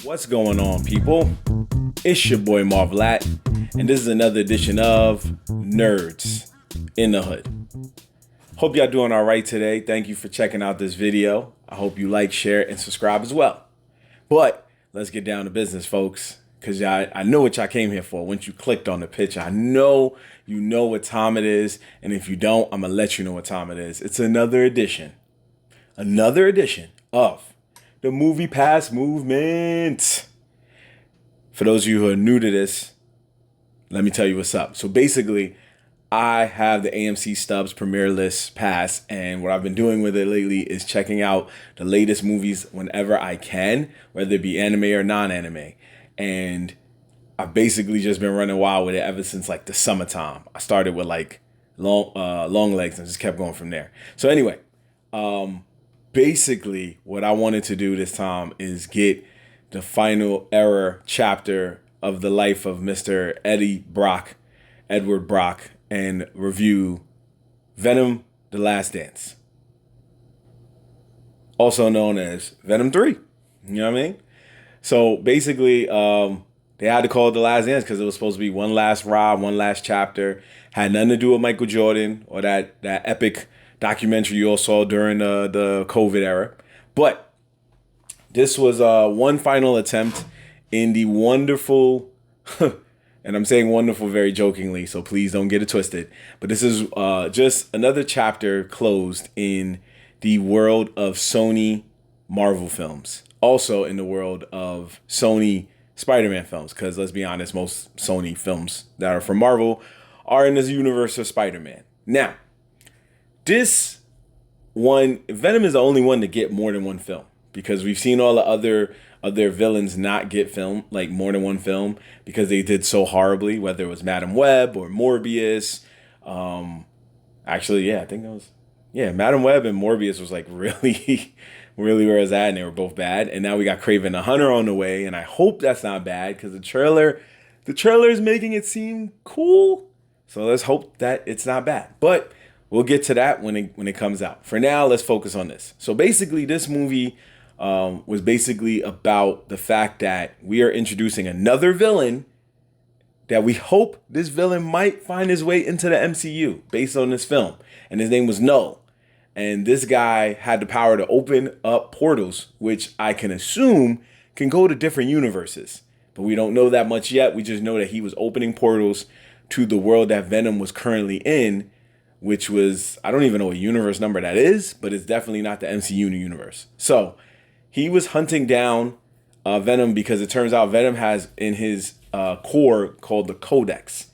What's going on, people? It's your boy Marv, and this is another edition of Nerds in the Hood. Hope y'all doing all right today. Thank you for checking out this video. I hope you like, share, and subscribe as well. But let's get down to business, folks, because I know what y'all came here for. Once you clicked on the picture, I know you know what time it is, and if you don't, I'm gonna let you know what time it is. It's another edition of the Movie Pass Movement. For those of you who are new to this, let me tell you what's up. So basically, I have the AMC Stubs Premiere List Pass, and what I've been doing with it lately is checking out the latest movies whenever I can, whether it be anime or non-anime. And I've basically just been running wild with it ever since like the summertime. I started with like long legs and just kept going from there. So anyway, basically what I wanted to do this time is get the final era chapter of the life of Mr. Edward Brock, and review Venom: The Last Dance, also known as Venom 3. You know what I mean? So basically, they had to call it The Last Dance because it was supposed to be one last ride, one last chapter. Had nothing to do with Michael Jordan or that epic documentary you all saw during the COVID era. But this was one final attempt in the wonderful, and I'm saying wonderful very jokingly, so please don't get it twisted. But this is just another chapter closed in the world of Sony Marvel films. Also in the world of Sony Spider-Man films, because let's be honest, most Sony films that are from Marvel are in this universe of Spider-Man. Now, this one, Venom is the only one to get more than one film, because we've seen all the other villains not get film, like more than one film, because they did so horribly, whether it was Madam Web or Morbius. Actually, yeah, I think it was, Madam Web and Morbius was like really, really where it's at, and they were both bad. And now we got Kraven the Hunter on the way, and I hope that's not bad, because the trailer is making it seem cool. So let's hope that it's not bad. But we'll get to that when it comes out. For now, let's focus on this. So basically, this movie was basically about the fact that we are introducing another villain that we hope this villain might find his way into the MCU based on this film. And his name was Knull. And this guy had the power to open up portals, which I can assume can go to different universes. But we don't know that much yet. We just know that he was opening portals to the world that Venom was currently in, which was, I don't even know what universe number that is, but it's definitely not the MCU universe. So he was hunting down Venom because it turns out Venom has in his core called the Codex.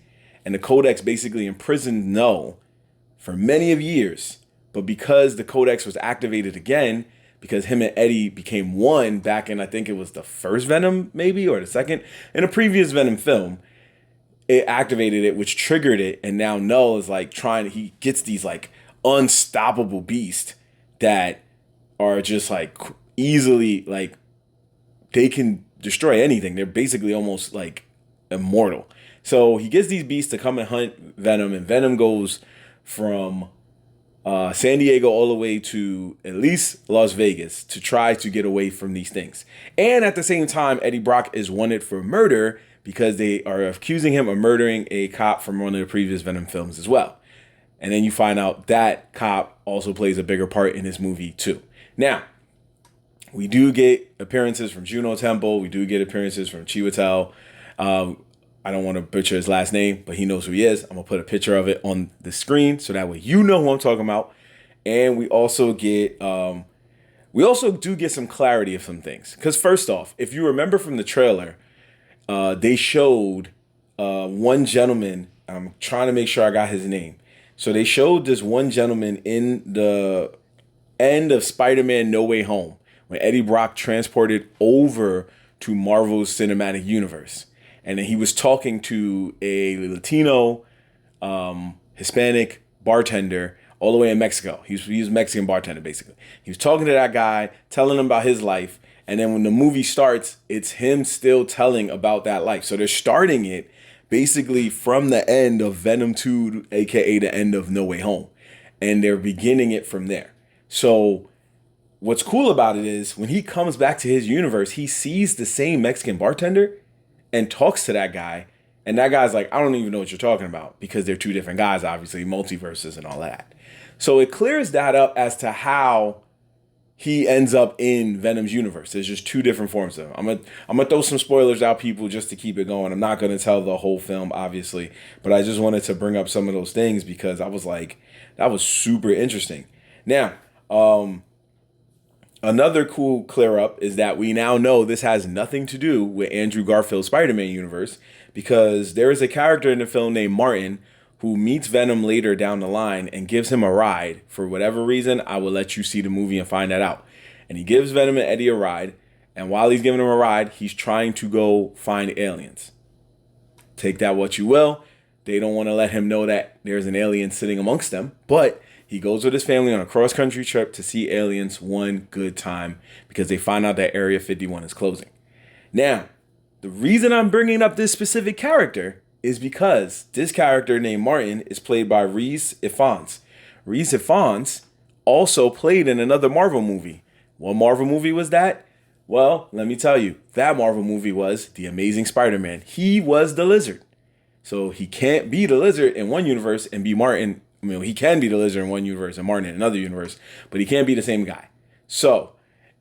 And the Codex basically imprisoned Knull for many of years. But because the Codex was activated again, because him and Eddie became one back in, I think it was the first Venom maybe, or the second, in a previous Venom film, it activated it, which triggered it. And now Knull is like he gets these like unstoppable beasts that are just like easily, like, they can destroy anything. They're basically almost like immortal. So he gets these beasts to come and hunt Venom, and Venom goes from San Diego all the way to at least Las Vegas to try to get away from these things. And at the same time, Eddie Brock is wanted for murder because they are accusing him of murdering a cop from one of the previous Venom films as well. And then you find out that cop also plays a bigger part in this movie too. Now, we do get appearances from Juno Temple. We do get appearances from Chiwetel. I don't want to butcher his last name, but he knows who he is. I'm going to put a picture of it on the screen so that way you know who I'm talking about. And we also get, do get some clarity of some things. Because first off, if you remember from the trailer, they showed one gentleman. I'm trying to make sure I got his name. So they showed this one gentleman in the end of Spider-Man No Way Home, when Eddie Brock transported over to Marvel's cinematic universe. And then he was talking to a Latino, Hispanic bartender all the way in Mexico. He was a Mexican bartender, basically. He was talking to that guy, telling him about his life. And then when the movie starts, it's him still telling about that life. So they're starting it basically from the end of Venom 2, aka the end of No Way Home. And they're beginning it from there. So what's cool about it is when he comes back to his universe, he sees the same Mexican bartender and talks to that guy. And that guy's like, I don't even know what you're talking about, because they're two different guys, obviously, multiverses and all that. So it clears that up as to how he ends up in Venom's universe. There's just two different forms of him. I'm gonna throw some spoilers out, people, just to keep it going. I'm not gonna tell the whole film, obviously, but I just wanted to bring up some of those things because I was like, that was super interesting. Now, another cool clear up is that we now know this has nothing to do with Andrew Garfield's Spider-Man universe, because there is a character in the film named Martin who meets Venom later down the line and gives him a ride. For whatever reason, I will let you see the movie and find that out. And he gives Venom and Eddie a ride, and while he's giving him a ride, he's trying to go find aliens. Take that what you will. They don't want to let him know that there's an alien sitting amongst them, but he goes with his family on a cross-country trip to see aliens one good time because they find out that Area 51 is closing. Now, the reason I'm bringing up this specific character is because this character named Martin is played by Rhys Ifans. Rhys Ifans also played in another Marvel movie. What Marvel movie was that? Well, let me tell you. That Marvel movie was The Amazing Spider-Man. He was the Lizard. So he can't be the Lizard in one universe and be Martin. I mean, he can be the Lizard in one universe and Martin in another universe, but he can't be the same guy. So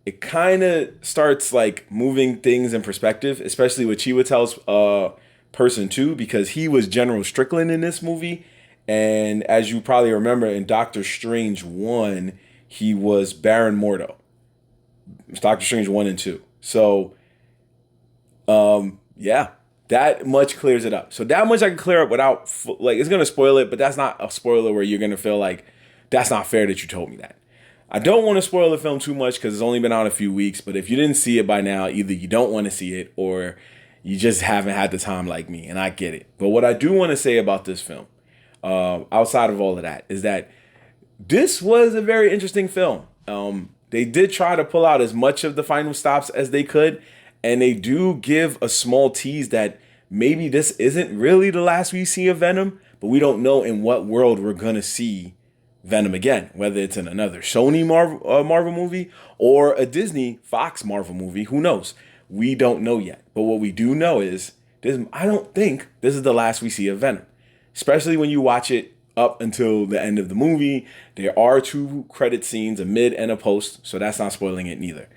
it kind of starts like moving things in perspective, especially with Chiwetel's person too, because he was General Strickland in this movie. And as you probably remember, in Doctor Strange 1, he was Baron Mordo. It's Doctor Strange 1 and 2. So, yeah, that much clears it up. So that much I can clear up without, like, it's going to spoil it, but that's not a spoiler where you're going to feel like, that's not fair that you told me that. I don't want to spoil the film too much because it's only been out a few weeks, but if you didn't see it by now, either you don't want to see it or you just haven't had the time like me, and I get it. But what I do want to say about this film, outside of all of that, is that this was a very interesting film. They did try to pull out as much of the final stops as they could, and they do give a small tease that maybe this isn't really the last we see of Venom, but we don't know in what world we're going to see Venom again, whether it's in another Sony Marvel movie or a Disney Fox Marvel movie. Who knows? We don't know yet. But what we do know is I don't think this is the last we see of Venom, especially when you watch it up until the end of the movie. There are 2 credit scenes, a mid and a post, so that's not spoiling it neither.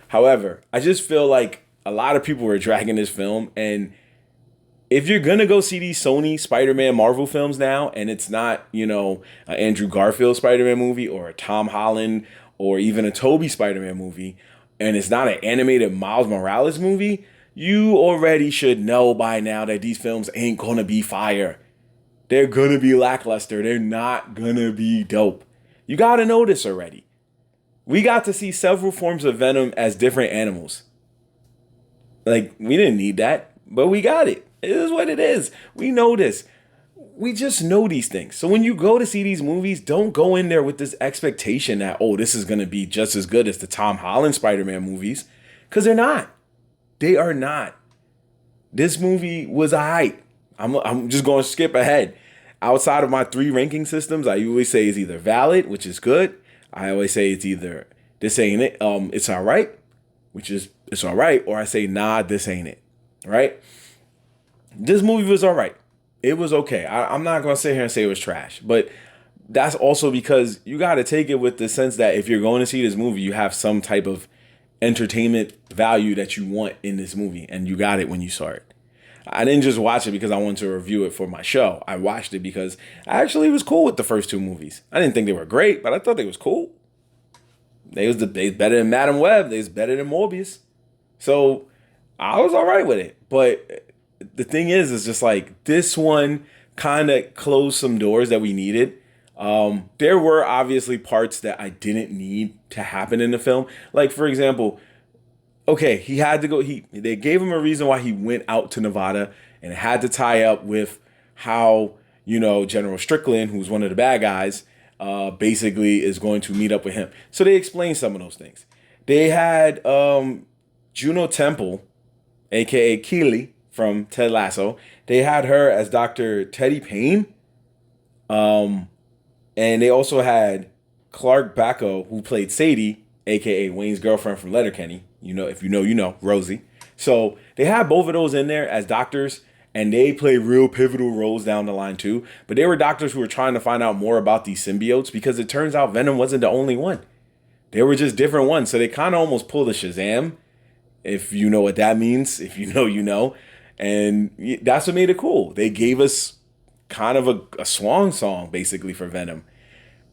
However, I just feel like a lot of people were dragging this film, and if you're going to go see these Sony Spider-Man Marvel films now, and it's not, an Andrew Garfield Spider-Man movie or a Tom Holland or even a Tobey Spider-Man movie, and it's not an animated Miles Morales movie, you already should know by now that these films ain't going to be fire. They're going to be lackluster. They're not going to be dope. You got to know this already. We got to see several forms of Venom as different animals. Like, we didn't need that, but we got it. It is what it is. We know this. We just know these things. So when you go to see these movies, don't go in there with this expectation that, oh, this is going to be just as good as the Tom Holland Spider-Man movies. Because they're not. They are not. This movie was a hype. I'm just going to skip ahead. Outside of my 3 ranking systems, I always say it's either valid, which is good. I always say it's either this ain't it, it's all right, which is it's all right, or I say nah, this ain't it, right? This movie was all right. It was okay. I'm not going to sit here and say it was trash, but that's also because you got to take it with the sense that if you're going to see this movie, you have some type of entertainment value that you want in this movie, and you got it when you saw it. I didn't just watch it because I wanted to review it for my show. I watched it because I actually was cool with the first 2 movies. I didn't think they were great, but I thought they was cool. They was better than Madam Web. They was better than Morbius. So I was all right with it. But the thing is just like this one kind of closed some doors that we needed. There were obviously parts that I didn't need to happen in the film. Like, for example, okay, he had to go. They gave him a reason why he went out to Nevada, and it had to tie up with how, General Strickland, who's one of the bad guys, basically is going to meet up with him. So they explained some of those things. They had Juno Temple, aka Keely from Ted Lasso. They had her as Dr. Teddy Payne. And they also had Clark Backo, who played Sadie, aka Wayne's girlfriend from Letterkenny. You know, if you know, you know, Rosie. So they had both of those in there as doctors, and they play real pivotal roles down the line too. But they were doctors who were trying to find out more about these symbiotes because it turns out Venom wasn't the only one. They were just different ones. So they kind of almost pulled a Shazam, if you know what that means. If you know, you know. And that's what made it cool. They gave us kind of a swan song, basically, for Venom.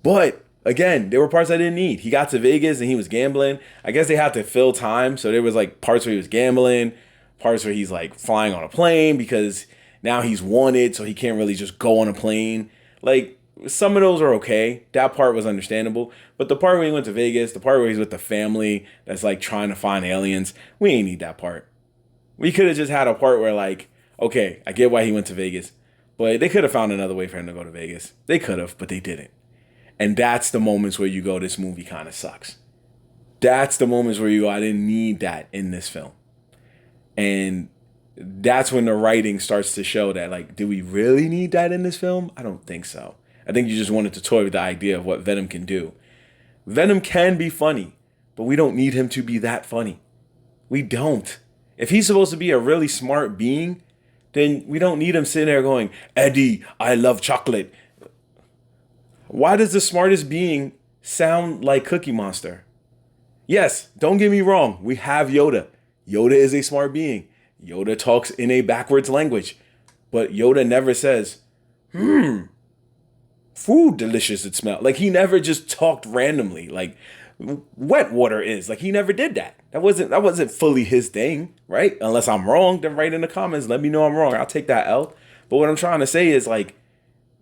But, again, there were parts I didn't need. He got to Vegas and he was gambling. I guess they had to fill time. So there was, like, parts where he was gambling, parts where he's, like, flying on a plane because now he's wanted, so he can't really just go on a plane. Like, some of those are okay. That part was understandable. But the part where he went to Vegas, the part where he's with the family that's, like, trying to find aliens, we ain't need that part. We could have just had a part where, like, okay, I get why he went to Vegas, but they could have found another way for him to go to Vegas. They could have, but they didn't. And that's the moments where you go, this movie kind of sucks. That's the moments where you go, I didn't need that in this film. And that's when the writing starts to show that, like, do we really need that in this film? I don't think so. I think you just wanted to toy with the idea of what Venom can do. Venom can be funny, but we don't need him to be that funny. We don't. If he's supposed to be a really smart being, then we don't need him sitting there going, Eddie, I love chocolate. Why does the smartest being sound like Cookie Monster? Yes, don't get me wrong. We have Yoda. Yoda is a smart being. Yoda talks in a backwards language. But Yoda never says, food delicious it smelled. Like, he never just talked randomly. Like, wet water is. Like, he never did that. That wasn't fully his thing, right? Unless I'm wrong, then write in the comments. Let me know I'm wrong. I'll take that L. But what I'm trying to say is, like,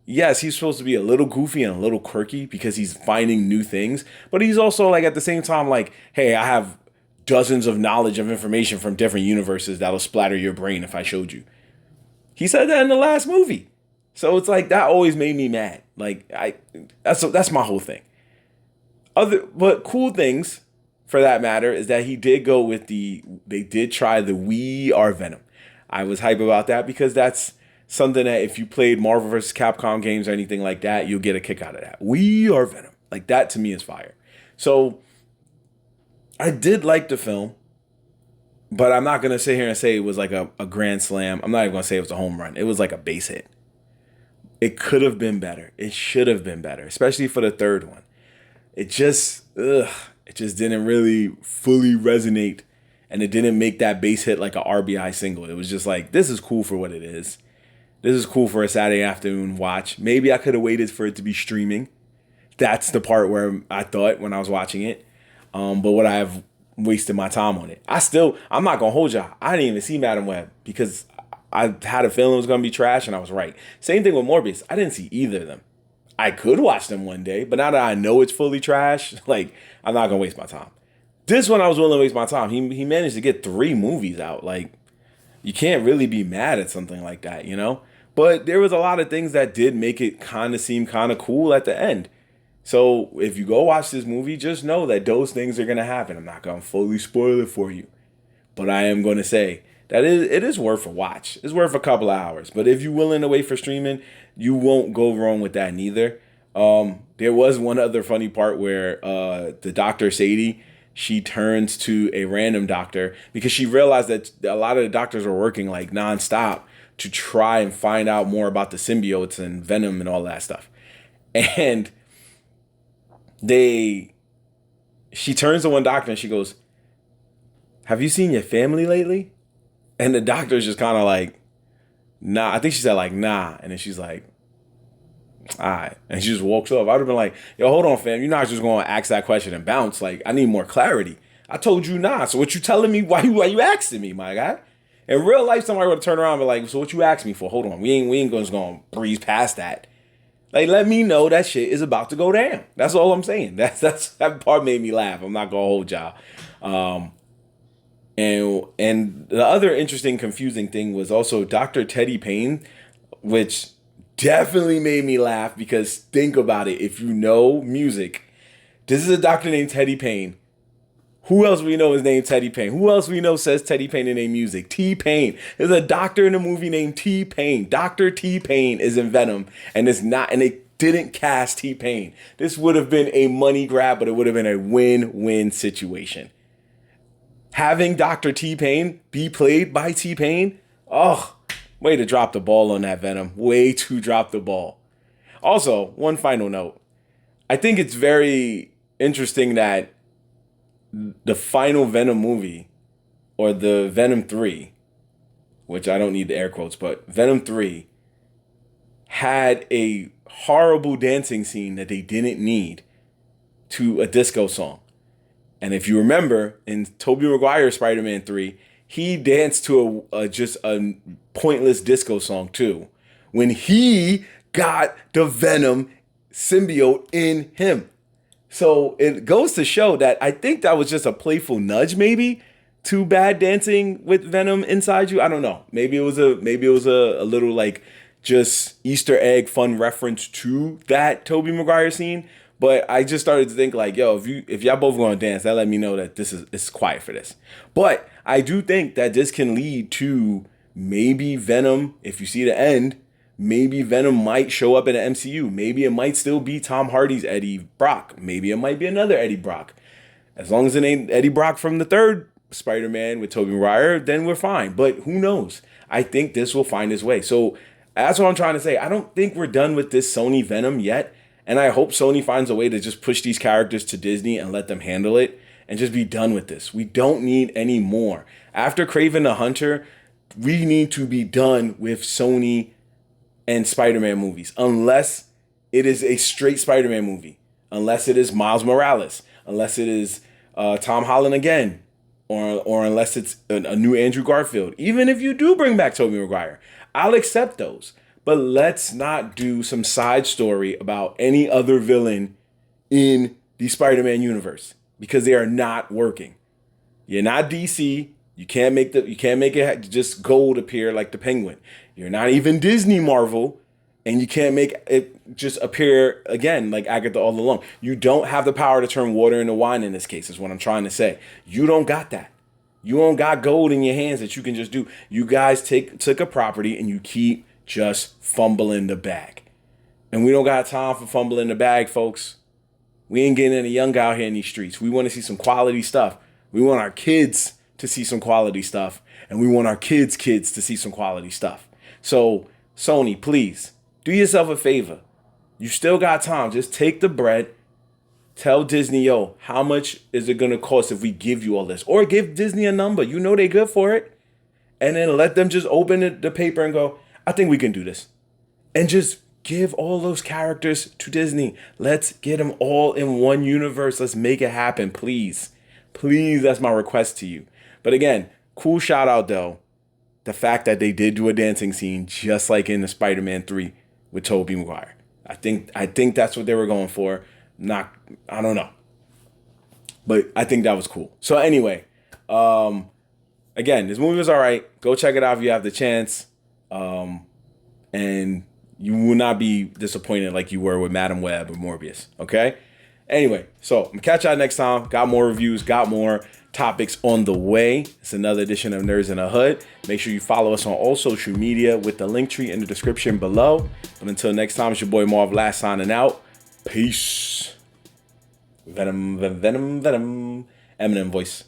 yes, he's supposed to be a little goofy and a little quirky because he's finding new things. But he's also, like, at the same time, like, hey, I have dozens of knowledge of information from different universes that'll splatter your brain if I showed you. He said that in the last movie. So it's like, that always made me mad. Like, that's my whole thing. But cool things, for that matter, is that he did go with they did try the We Are Venom. I was hype about that because that's something that if you played Marvel vs. Capcom games or anything like that, you'll get a kick out of that. We Are Venom. Like, that to me is fire. So I did like the film, but I'm not going to sit here and say it was like a grand slam. I'm not even going to say it was a home run. It was like a base hit. It could have been better. It should have been better, especially for the third one. It just didn't really fully resonate, and it didn't make that base hit like a RBI single. It was just like, this is cool for what it is. This is cool for a Saturday afternoon watch. Maybe I could have waited for it to be streaming. That's the part where I thought when I was watching it. But would I have wasted my time on it? I'm not going to hold y'all. I didn't even see Madam Web because I had a feeling it was going to be trash, and I was right. Same thing with Morbius. I didn't see either of them. I could watch them one day, but now that I know it's fully trash, like, I'm not going to waste my time. This one, I was willing to waste my time. He managed to get 3 movies out. Like, you can't really be mad at something like that, you know? But there was a lot of things that did make it kind of seem kind of cool at the end. So if you go watch this movie, just know that those things are going to happen. I'm not going to fully spoil it for you, but I am going to say that it is worth a watch. It's worth a couple of hours. But if you're willing to wait for streaming, you won't go wrong with that neither. There was one other funny part where the Dr. Sadie, she turns to a random doctor because she realized that a lot of the doctors were working like nonstop to try and find out more about the symbiotes and Venom and all that stuff. And she turns to one doctor and she goes, have you seen your family lately? And the doctor's just kind of like, nah. I think she said like, nah. And then she's like, all right. And she just walks off. I would have been like, yo, hold on, fam. You're not just going to ask that question and bounce. Like, I need more clarity. I told you nah. So what you telling me? Why you asking me, my guy? In real life, somebody would have turned around and be like, so what you asked me for? Hold on. We ain't just going to breeze past that. Like, let me know that shit is about to go down. That's all I'm saying. That part made me laugh. I'm not going to hold y'all. And the other interesting, confusing thing was also Dr. Teddy Payne, which definitely made me laugh because think about it. If you know music, this is a doctor named Teddy Payne. Who else we know is named Teddy Payne? Who else we know says Teddy Payne in their music? T-Pain. There's a doctor in a movie named T-Pain. Dr. T-Pain is in Venom, and it's not, and they didn't cast T-Pain. This would have been a money grab, but it would have been a win-win situation. Having Dr. T-Pain be played by T-Pain, oh, way to drop the ball on that, Venom. Way to drop the ball. Also, one final note. I think it's very interesting that the final Venom movie, or the Venom 3, which I don't need the air quotes, but Venom 3 had a horrible dancing scene that they didn't need to a disco song. And if you remember, in Tobey Maguire's Spider-Man 3, he danced to just a pointless disco song too, when he got the Venom symbiote in him. So it goes to show that I think that was just a playful nudge, maybe, to bad dancing with Venom inside you. I don't know. Maybe it was a little like just Easter egg fun reference to that Tobey Maguire scene. But I just started to think like, yo, if y'all both going to dance, that let me know that it's quiet for this. But I do think that this can lead to maybe Venom, if you see the end, maybe Venom might show up in the MCU. Maybe it might still be Tom Hardy's Eddie Brock. Maybe it might be another Eddie Brock. As long as it ain't Eddie Brock from the third Spider-Man with Tobey Maguire, then we're fine. But who knows? I think this will find its way. So that's what I'm trying to say. I don't think we're done with this Sony Venom yet. And I hope Sony finds a way to just push these characters to Disney and let them handle it and just be done with this. We don't need any more. After Kraven the Hunter, we need to be done with Sony and Spider-Man movies, unless it is a straight Spider-Man movie, unless it is Miles Morales, unless it is Tom Holland again, or unless it's a new Andrew Garfield. Even if you do bring back Tobey Maguire, I'll accept those. But let's not do some side story about any other villain in the Spider-Man universe, because they are not working. You're not DC. You can't make it just gold appear like the Penguin. You're not even Disney Marvel, and you can't make it just appear again like Agatha all along. You don't have the power to turn water into wine in this case, is what I'm trying to say. You don't got that. You don't got gold in your hands that you can just do. You guys took a property and you keep just fumbling the bag. And we don't got time for fumbling the bag, folks. We ain't getting any young out here in these streets. We want to see some quality stuff. We want our kids to see some quality stuff. And we want our kids' kids to see some quality stuff. So, Sony, please, do yourself a favor. You still got time. Just take the bread. Tell Disney, yo, how much is it going to cost if we give you all this? Or give Disney a number. You know they good for it. And then let them just open the paper and go, I think we can do this. And just give all those characters to Disney. Let's get them all in one universe. Let's make it happen, please. Please, that's my request to you. But again, cool shout out, though. The fact that they did do a dancing scene just like in the Spider-Man 3 with Tobey Maguire. I think that's what they were going for. I don't know. But I think that was cool. So anyway, again, this movie was all right. Go check it out if you have the chance. And you will not be disappointed like you were with Madam Web or Morbius, okay? Anyway, so I'm gonna catch y'all next time. Got more reviews, got more topics on the way. It's another edition of Nerds in the Hood. Make sure you follow us on all social media with the link tree in the description below. But until next time, it's your boy Marv last signing out. Peace. Venom. Eminem voice.